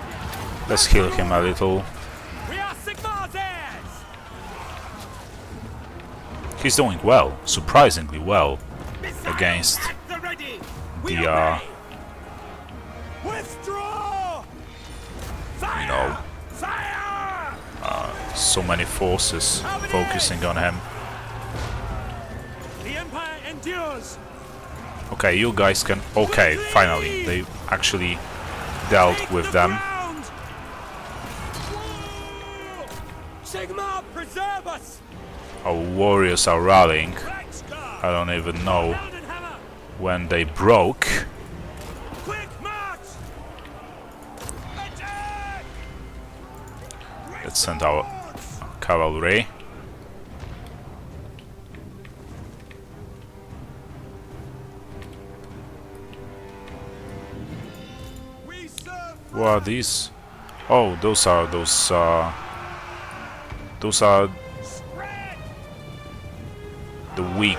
Let's heal him a little. We are Sigmar's heirs! He's doing well, surprisingly well, against At the ready! We the obey! Withdraw! Fire! you know, Fire! so many forces focusing on him. The Empire endures. Okay, you guys can... Okay, finally, they actually dealt with them. Sigmar, preserve us. Our warriors are rallying. I don't even know Heldenhammer, when they broke. quick march. Attack. Let's send our cavalry. We serve. What are these? Oh, those are Spread. the weak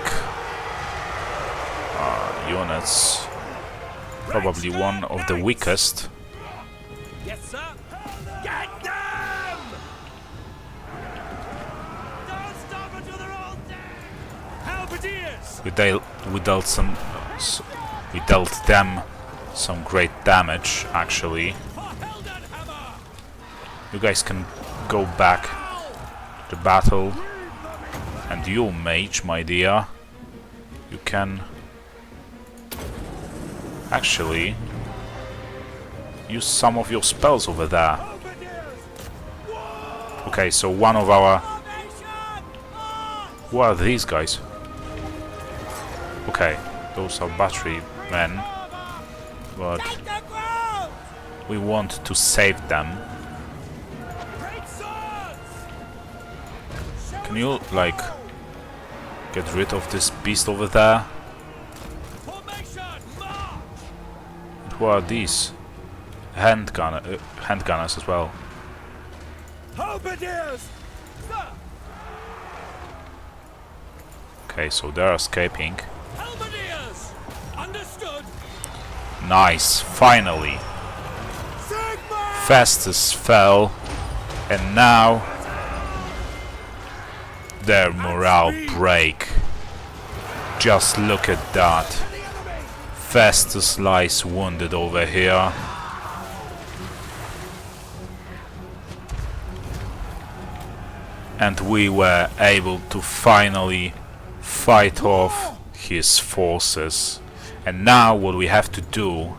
units. Probably one of the weakest. Yes, sir. Get them. Don't stop until they're all dead. Halberdiers. We dealt them some great damage, actually. For Heldenhammer. You guys can go back to battle, and you, mage, my dear, you can actually use some of your spells over there. Okay, so one of our... Who are these guys? Okay, those are battery men, but we want to save them. Great swords. Can you, like, get rid of this beast over there? Formation. March. And who are these? Handgunners as well. Halberdiers. Sir. Okay, so they're escaping. Halberdiers. Understood. Nice, finally. Sigmar. Festus fell, and now their morale break. Just look at that. Festus lies wounded over here. And we were able to finally fight off his forces. And now what we have to do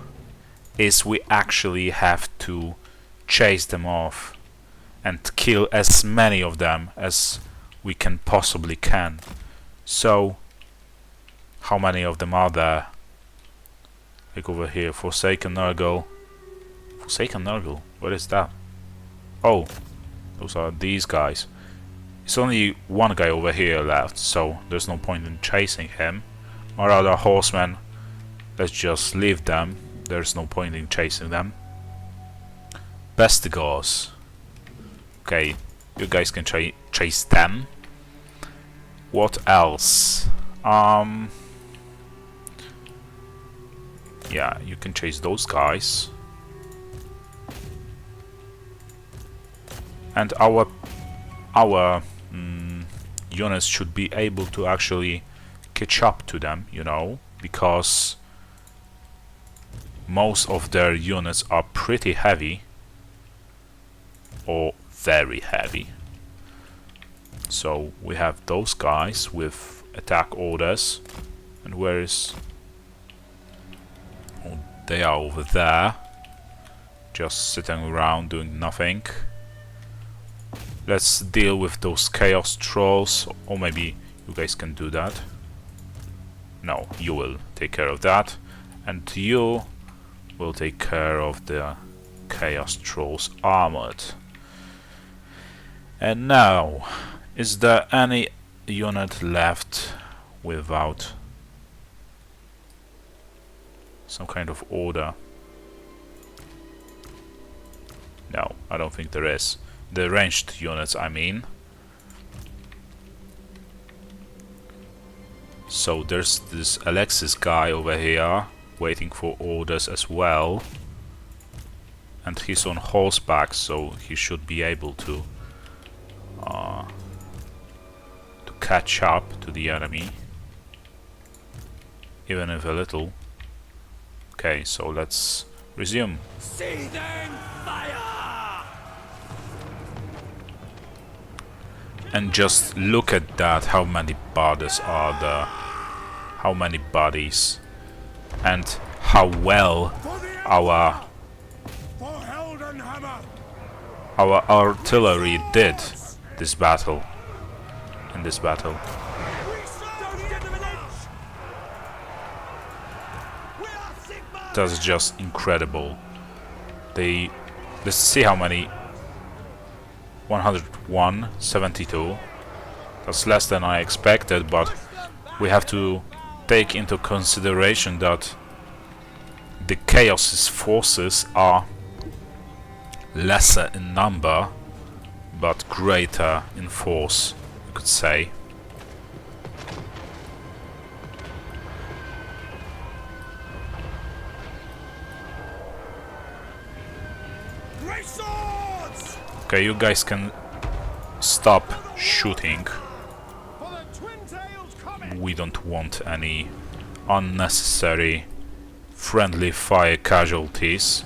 is we actually have to chase them off and kill as many of them as we can possibly can. So, how many of them are there? Like over here, Forsaken Nurgle. Forsaken Nurgle? What is that? Oh, those are these guys. It's only one guy over here left, so there's no point in chasing him. Or other horsemen, let's just leave them. There's no point in chasing them. Bestigors. Okay, you guys can chase them. What else? Yeah, you can chase those guys. And our units should be able to actually catch up to them, you know, because most of their units are pretty heavy or very heavy. So we have those guys with attack orders, and where is... Oh, they are over there, just sitting around doing nothing. Let's deal with those chaos trolls, or maybe you guys can do that. No, you will take care of that, and you will take care of the chaos trolls armored. And now, is there any unit left without some kind of order? No, I don't think there is. The ranged units, I mean. So there's this Alexis guy over here waiting for orders as well, and he's on horseback, so he should be able to catch up to the enemy, even if a little. Okay, so let's resume. Seething fire. And just look at that, how many bodies are there, how many bodies, and how well our artillery did this battle. In this battle, that's just incredible. Let's see how many. 101, 72. That's less than I expected, but we have to take into consideration that the Chaos's forces are lesser in number, but greater in force, you could say. Okay, you guys can stop shooting. We don't want any unnecessary friendly fire casualties.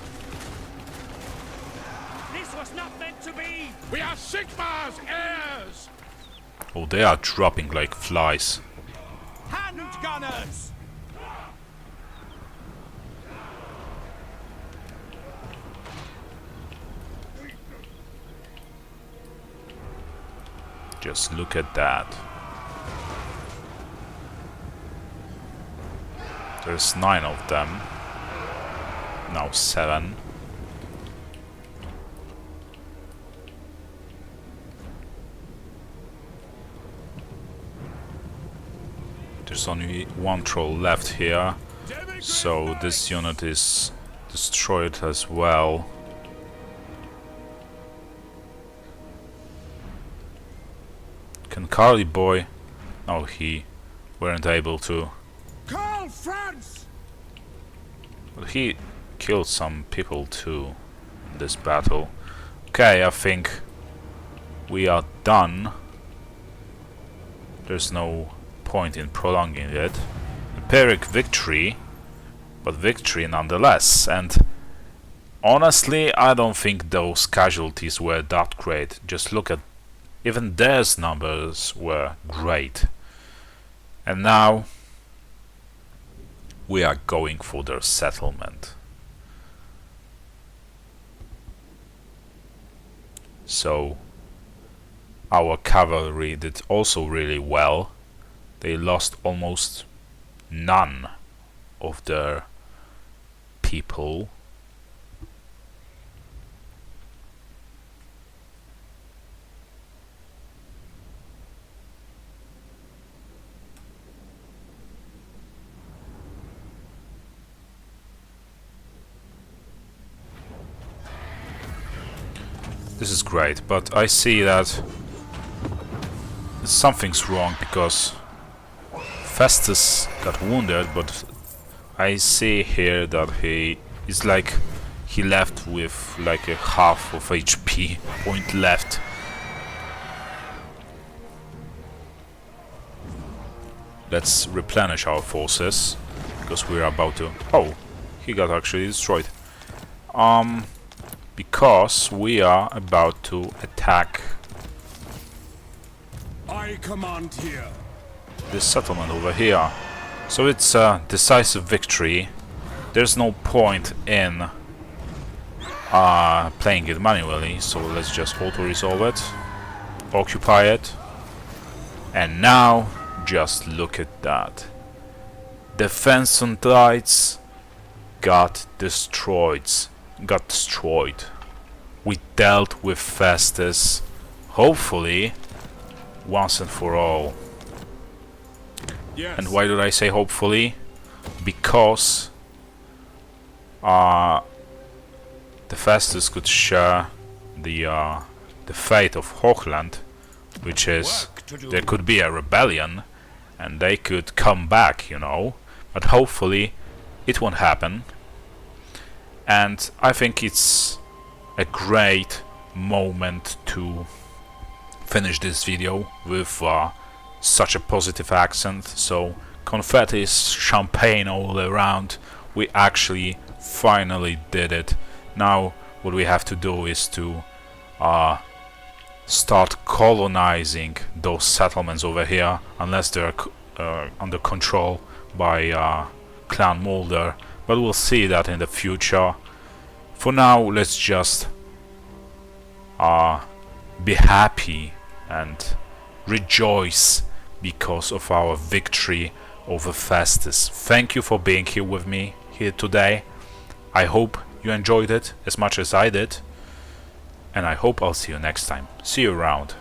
This was not meant to be. We are Sigmar's heirs! Oh, they are dropping like flies. Hand gunners. Just look at that. There's 9 of them. Now 7. There's only 1 troll left here, so this unit is destroyed as well. Can Carly boy? No, he weren't able to. Karl Franz! But he killed some people too in this battle. Okay, I think we are done. There's no point in prolonging it. A Pyrrhic victory, but victory nonetheless. And honestly, I don't think those casualties were that great. Just look at, even their numbers were great. And now we are going for their settlement. So our cavalry did also really well. They lost almost none of their people. This is great, but I see that something's wrong because Festus got wounded, but I see here that he is like he left with like a half of HP point left. Let's replenish our forces because we're about to. Oh, he got actually destroyed. Because we are about to attack I command here. this settlement over here. So it's a decisive victory. There's no point in playing it manually, so let's just auto-resolve it, occupy it, and now just look at that. Defense and rights got destroyed. We dealt with Festus, hopefully, once and for all. Yes. And why did I say hopefully? Because the Festus could share the fate of Hochland, which is there could be a rebellion, and they could come back, you know. But hopefully, it won't happen. And I think it's a great moment to finish this video with such a positive accent. So confetti, champagne all around. We actually finally did it. Now what we have to do is to start colonizing those settlements over here unless they're under control by Clan Mulder, but we'll see that in the future. For now, let's just be happy and rejoice because of our victory over Festus. Thank you for being here with me here today. I hope you enjoyed it as much as I did, and I hope I'll see you next time. See you around.